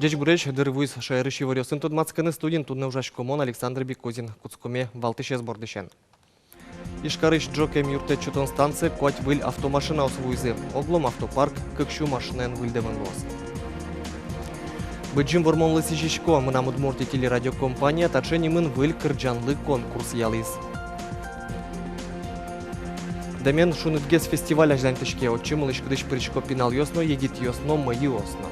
Дечь гуреч дырвуз шайрыши варёсын тут мацканы студент тут неужашкомон Александр Бекозин куцкоме валтыше сбордышен. Ишкарыш джокем юрте чутон станция куать выль автомашина усвуйзы. Оглом автопарк кыкшу машинен выльдемын лос. Быджим вормонлы сижишко мына мудмурти телерадиокомпания тачени мын выль кырджанлы конкурс ялыз. Демен шунытгес фестиваль ажлантышке отчимыл ишкыдыш причко пинал ёсно егит ёсно мыйы осно.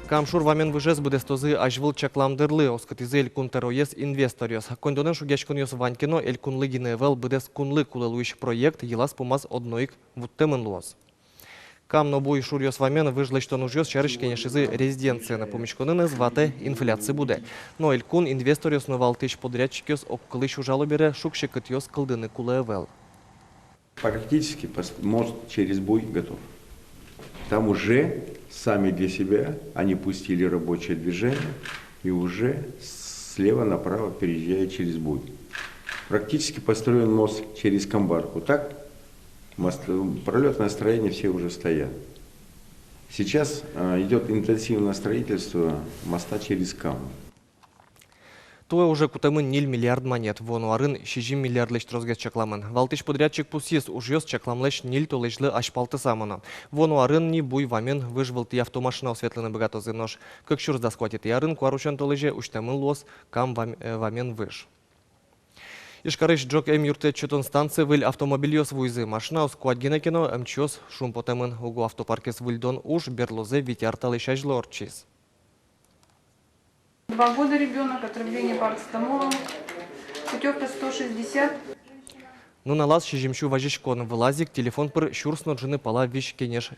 Камшур вамен выжез буде стозы ажвыл чакламдырлы оскатизы элькун тероес инвесториос. Кондонен шугешкун ёс ванькино элькунлы гиневел будес кунлы кулелуиш проект елас помаз одноик вуттемын луос. Камно буй шур ёс вамен выжлы что нужёс чарышкене шизы резиденция на помечконын звате инфляции буде. Но элькун инвесториос новал тысяч подрядчик ёс оккылыш ужалу бере шукшекыт ёс кылдыны кулевел. Практически мост через буй готов. Там уже сами для себя они пустили рабочее движение и уже слева направо переезжает через буй. Практически построен мост через Камбарку. Так, пролетное строение все уже стоят. Сейчас идет интенсивное строительство моста через Кам. Туе уже кутамын нил миллиард монет. Вону арын 6 миллиард леш трозгес чакламын. Валтыш подрядчик пусис уж ёс чакламлеш нил то лешлы ашпалты самына. Вону арын ни буй вамен выжвалты автомашина осветлены богатозы нож. Как шурс доскватит и арын куарушен то леже уштамын лос кам вамен выж. Ишкарыш джок юрте чутон станции выль автомобильёс вуйзы. Машина ускуат генекино МЧОС шум потемын угу автопаркес выльдон уж берлозе витярталы шажлорчис. 2 года ребенок, отравление парацетамолом, путевка 160. Ну на лаз шижимшу важишкон вылазик, телефон пыр шурсно джины пала виш кенеш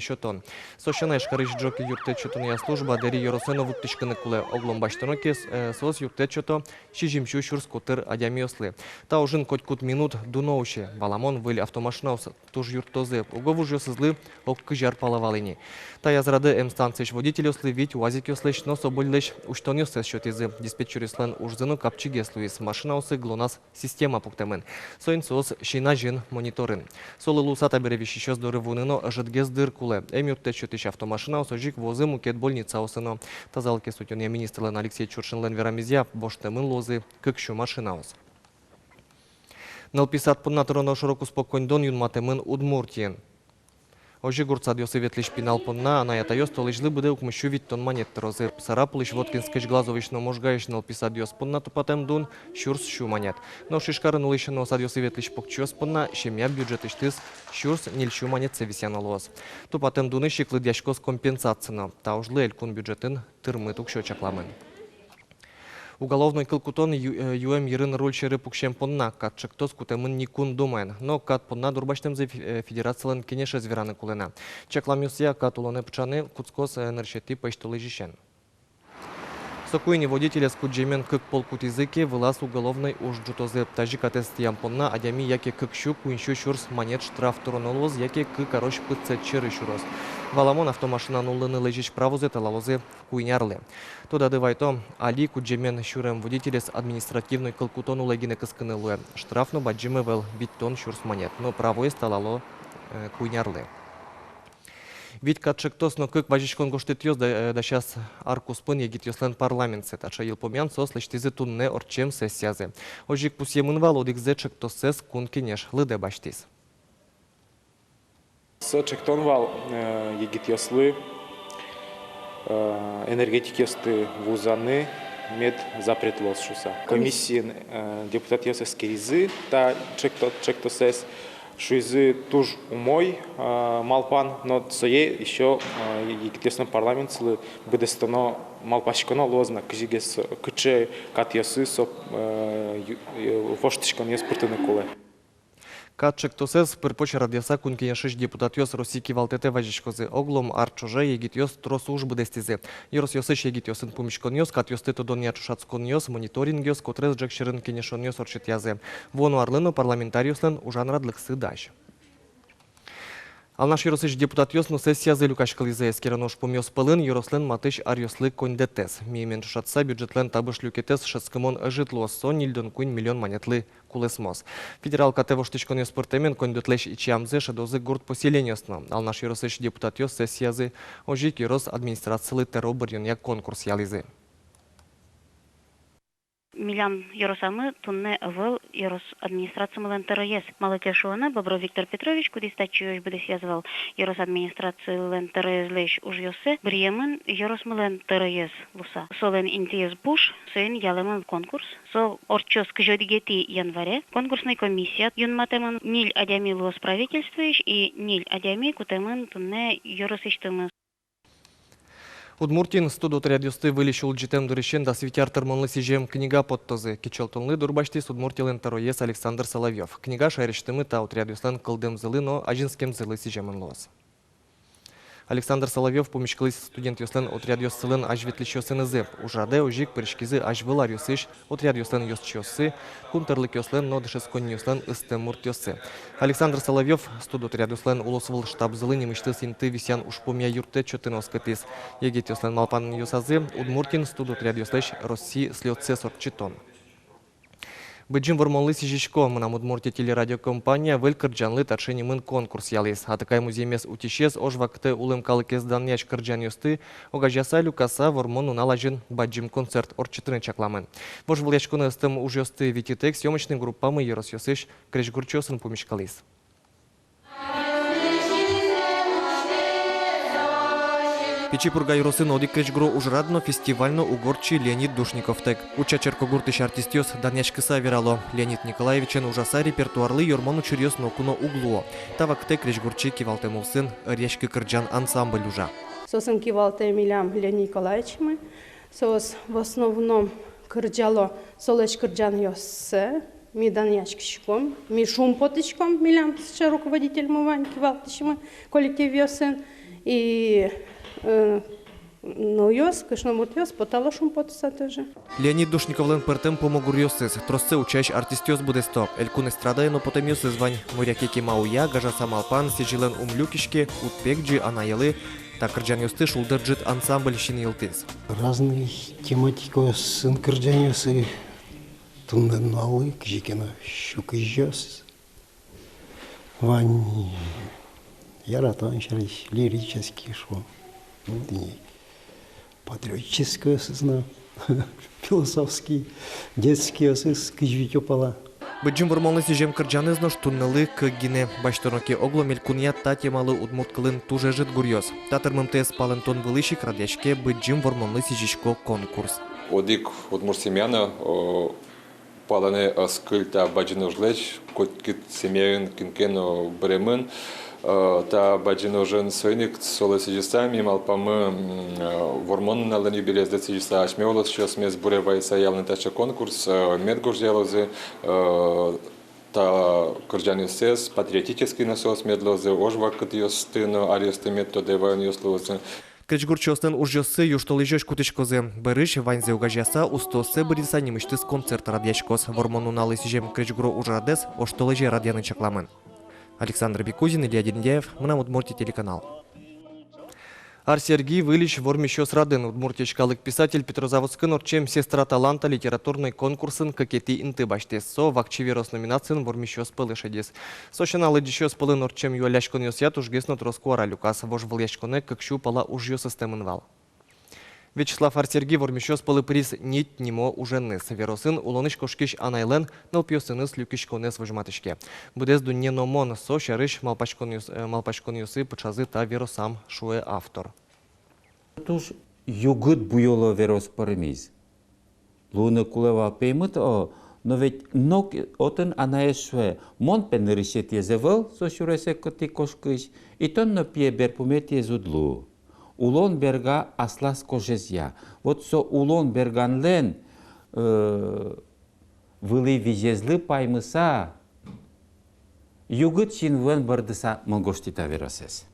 счетон. Сощана ишкарыш джок юрте чутон я служба дери yoroseno вуттышканы куле оглом баштано кес сос юрте чуто шижимшу шурс котыр адямиослы. Та ужин коть минут дуноуше баламон выль автомашинаус туж юртозы угову жосызлы оккы жар палавалыни. Та язрады станцияш водителёслы вить уазик ёслыш но собольлыш уштон ёсес счетизы диспетчерислен ужзыну капчигеслуис машинаусы глонас система пуктемын. Сос шина жин мониторин. Солы лусата беревищ еще здоровуныно жидгез дыркуле. Эмюрте чутыш автомашина осожик возы мукет больница осыно. Тазалки сутен я министрлен Алексей Чуршинлен верамизя боштемын лозы кыкшу машина ос. Налписат поднатроно широку спокойндон юнматемын Удмуртиен. Ожи гурцад ёсы ветлиш пинал понна, а на ята ёс толыжлы буде укмышу виттон монет трозе. Сарапулыш воткинскыш глазовишно можгаеш налписад ёс понна тупатем дун шурс шу монет. Но шишкарын улышын осад ёсы ветлиш покчёс понна, шемя бюджет иштыз шурс нильшу монет севисяна лоз. Тупатем дуны шиклы дяшкос компенсацияна. Та ужлы элькун бюджетін тырмы тукшо чакламын. Уголовный кылкутон юэм ерын роль шеры пукшем понна, кат чектос кутемын никун думаен, но кат понна дурбаштемзе федерациялен кенеше звераны кулена. Чекламюсия кат улоне пчаны куцкос энершети пэштолы жишен. Сокуйни водителя скуджемен кык полкут языки вылаз уголовной уж джутозе тажика тест ямпонна, адями яке кык щу куинщу шурс монет штраф туронолоз, яке кык орош пыце чыры шурос. Валамон автомашина нуллыны лежиш правозе талалозе куйнярлы. Тода дывайто али куджемен щурем водителес административной кылкутон улегине кыскыны луэ. Штрафну баджимы вел биттон шурс монет, но правое сталало куйнярлы. Ведь катшектос, но как важичкон гоштет ёс, да сейчас аркус пын егит ёслен парламентсе, тача елпомян сос лештизе тунне орчем сессиязе. Ожик пус емынвал одикзе чектос сес кун кенеш лыде баштис. Со чектонвал егит ёслы, энергетик ёсты вузаны, мед запрет лос шуса. Комиссия депутат ёсес керизы, та чектосес, шуизы туж умой малпан, но сое еще егитесный парламент сылы бедестоно малпашконо лозна кжигес кче катьясы соп воштишкон еспортыны куле. Катчек тосес пырпоча радиоса кункенешиш депутат ёс Росики валтете важишкозы оглом арчоже егит ёс трос уж бедестизе. Ёрос ёсыш егит ёсын пумишкон ёс, кат ёсты тодон ячушацкон ёс, мониторинг ёс, котрес джекшерын кенешон ёс орчит язе. Вону арлыну парламентариуслен ужан радлык сыдаш. Ал наш юросыш депутат ёсну сессиязы люкашкализе эскеренош помёс пылын юрослен матыш арьослы кондетес. Меймен шатса бюджетлен табыш люкетес шескымон житло сон нильдон куин миллион монетлы кулесмос. Федерал катево штичкон ёспортемен кондетлеш ичиамзе шадозы город поселениясно. Ал наш юросыш депутат ёс сессиязы ожик юрос администрациялы терробырьон як конкурс ялизе. Миллион юросамы тунне авыл юрос администрациямылен ТРС. Малотешуана Бобров Виктор Петрович, кудистачуеш буде связывал юрос администрациялен ТРС леш уж йосе, бриемын юросмылен ТРС луса. Солен интиез буш, соен ялемын конкурс. Со орчос кжодигети январе. Конкурсная комиссия юнматемын ниль адями луос правительствуешь и ниль адями кутемын тунне юросиштымы. Удмуртин студот радиосты вылещил джитем дурещен да светяр термонлы сижем книга подтозы. Кичелтонлы дурбашти с удмуртилен тароес Александр Соловьев. Книга шайрештымы та от радиослен кылдем зылы, но ажинским зылы сижемен лос. Александр Соловьев помешкалыс студент ёслен от радиослен ажветлищё сынызы. Ужаде ожик перешкизы ажвылар ёсыш от радиослен ёсчёсы, кунтерлык ёслен, но дышескон ёслен истемурт ёсы. Александр Соловьев студот радиослен улосвыл штаб зылы немышты синты висян ушпомя юрте чотыноскатис. Егет ёслен малпан ёсазы, Удмуртин студот радиослеш России слётсе сорчитон. Быджим вормонлы сижишко, мынам Удмуртия телерадиокомпания вэль кырджанлы таршенимын конкурс ялис. Атакай музеймес утишес ож вакты улым калыкес данняч кырджан ёсты, огажаса люкаса вормон уналажын баджим концерт орчытырын чакламын. Вож вылячконы ыстым уж ёсты вититек съемочный группамы ерос ёсыш крешгурчосын помешкалис. Печипурга юросын одик кречгро ужрадно фестивально угорчи Леонид Душниковтек. Уча черкогуртыш артистёс Данячкыса верало. Леонид Николаевичен ужаса репертуарлы йормон учурьёс нокуно углуо. Тавакте кречгурчи кивалтемулсын речки кырджан ансамбль ужа. Сосым кивалте Милям Леонид Николаевичем. Сос в основном кырджало солеч кырджан ёссе. Ми Данячкышком, ми Шумпотычком Милям, руководитель мывань кивалтышем коллектив ёсен. И но ёс, кышномут ёс, потало шумпотыса тоже. Леонид Душниковлен пертем помогур ёсыз. Тросце учач артистёс буде стоп. Элькун эстрадае, но потом ёсыз звань. Морякеки мауя, гажа самалпан, сижилен умлюкишки, утпекджи, анаелы. Так кырджан ёсты шулдырджит ансамбль шин елтыз. Разные тематики сын кырджан ёсы. Туннен налы, кжикена щука ёс. Вань яратан шариш, лирический шо. Патриотическое сознание, философский, детский осыз кыжвитёпала. Быджим вормонлы сижем кырджаны знош туннелы кыгине. Баштороки огло мелькуния та темалы удмурткалын туже жит гурьёс. Татырмым тес палентон вылышик радешке быджим вормонлы сижишко конкурс. Одик удмуртсемяна палане аскыльта баджины ужлеч, коткит семьян кинкено бремен. Та баджино жен сойник соло сижистами малпамы вормон на лани белезде сижиста ашмеолос сейчас мес буревайса явный тача конкурс медгуржелозы та кырджани сес патриотический насос медлозы ожвак кытьёстын аресты методы вайн ёслозы. Кречгурчостен уж ёсы юштолы жёш кутышкозы. Берыш ванзе угажяса устосы быриса немыштыз концерт радьячкос. Вормон уналы сижем кречгуро ужрадес оштолы же радьяны чакламын. Александр Бекузин, Илья Дендяев, мына Удмуртия телеканал. Ар Сергей Вылич вормещёс радын. Удмуртия писатель Петрозаводскын орчем сестра таланта литературный конкурсын кокети инты баштес. Со вакчеверос номинациян вормещёс пылышедес. Сошеналы дещёс пылын орчем юаляшкон ёсят ужгесно троскуара люкас. Вож вылячконе какшу пала уж ё системынвал. Вячеслав Арсергий вормещёс пылы приз нит нимо уженныс. Веросын улоныш кошкиш анайлен налпьёсыныс люкишконес выжматышке. Будез дунне номон со шарыш малпачкон юсы пычазы та веросам шуе автор. Туш югыт буйоло верос пармиз. Луны кулева пеймыт но ведь нок отын анаешве мон пенришет езевел со шуресе коти кошкиш и тон но пье берпумет езудлу. Улон берга аслас кожезя. Вот со улон берганлен вылы вижезлы паймыса югыт чин вен бардыса монгоштита веросес.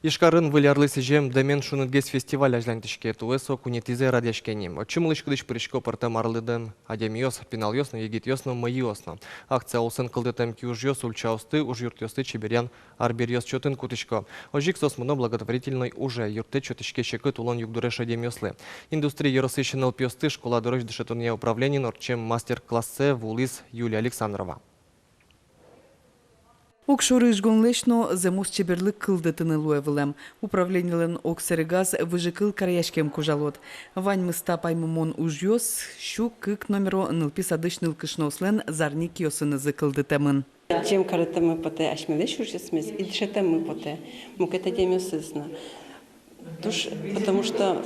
Ишкарын вылярлы сижем домен шунытгес фестиваль ажлантышке туэсо кунетизе радяшкеним. Очимлыш кыдыш пришко парта марлыдын адемиос, пиналёсно, егитёсно, майёсно. Акция олсын кылдытым киужьёс, ульчаусты, уж юртёсты чеберян, арберьёс чётын кутышко. Ожик сосмуно благотворительной уже юрте чётышке шекыт улон югдуреш адемиослы. Индустрия еросыщенал пёсты, школа дорож дышетуния управления, норчем мастер-классе вулис Юлия Александрова. Окшоры жгонлешно земус чеберлык кылдытыны луевылем. Управлениелен оксерегаз выжикыл караяшкем кужалот. Вань мыста паймымон ужьёс, щу кык номеро нылпис адыш нылкышнослен зарник йосынызы кылдытемын. Чем карытымы поте ашмелеш ужьёсмес, и дшетемы поте. Мукета демёсызна. Туш, потому что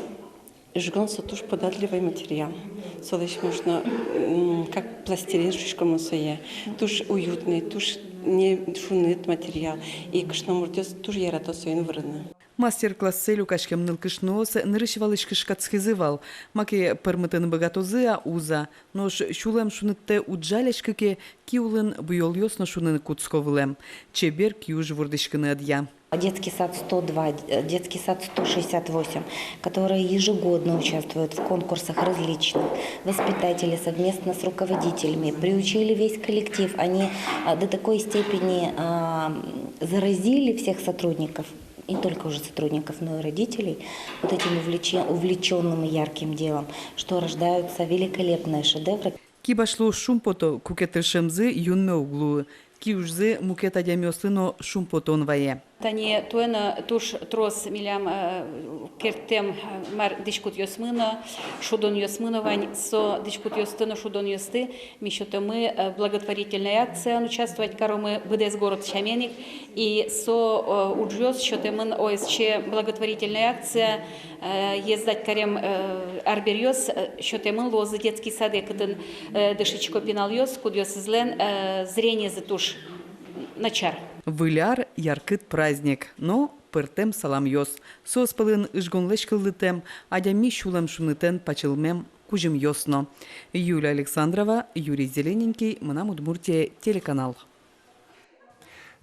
жгон туш податливый материал. Солыш можно, как пластилин шишком усое. Туш уютный, туш не шунит материал. И кышно муртёс туш ярато своин вырны. Мастер-классы люкашкем нылкышноос нырышевалышкыш кацхизывал. Маке пырмытын богатозы уза. Нош шулем шунытте уджалешкыке киулын буйолёсно шунын куцковылем. Чебер киуж вурдышкыны адья. Детский сад 102, детский сад 168, которые ежегодно участвуют в конкурсах различных. Воспитатели совместно с руководителями приучили весь коллектив. Они до такой степени заразили всех сотрудников, не только уже сотрудников, но и родителей, вот этим увлеченным и ярким делом, что рождаются великолепные шедевры. Кибашло шумпото кукетышемзы юнме углу. Киужзы мукета дямёслыно шумпотон вае. Тани туена туш трос милям кертем мар дишкут йосмына, шудон йосмыновань, со дишкут йостыно шудон йосты, мишотомы благотворительная акция участвовать каромы выдес город Чаменик, и со уджёс шотемын ОСЧ благотворительная акция ездать карем арберьёс, шотемын лозы детский сад, якытын дышичко пиналёс, кудёс излен зрение затуш начар. Выляр яркыт праздник, но пыртем салам йос. Соспылын ышгонлеш кылдытем, адями шулам шунытен пачылмем кужим йосно. Юлия Александрова, Юрий Зелененький, Мынам Удмуртия, телеканал.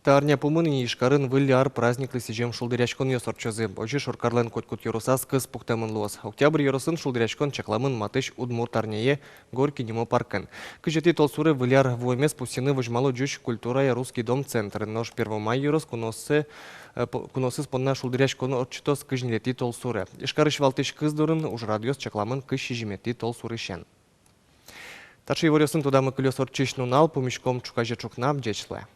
Тарня пумыны ишкарын выляр праздниклы сижем шулдырячкон йосорчозы. Ожи шоркарлен кот-кот йорусас кыз пухтемын луос. Октябрь йоросын шулдырячкон чакламын матыш удмур тарняе горки нимо паркен. Кыжети толсуры выляр воймес пустины выжмало джуш культура и русский дом центр. Нож 1 мая йорос куносы спонна шулдырячкон орчитос кыжнилети толсуры. Ишкарыш валтыш кыздурын уж радиос чакламын кыш шижимети толсурышен. Тачи ворёсын туда мы колёс орчишну нал помешком чукаже чукнам дечле.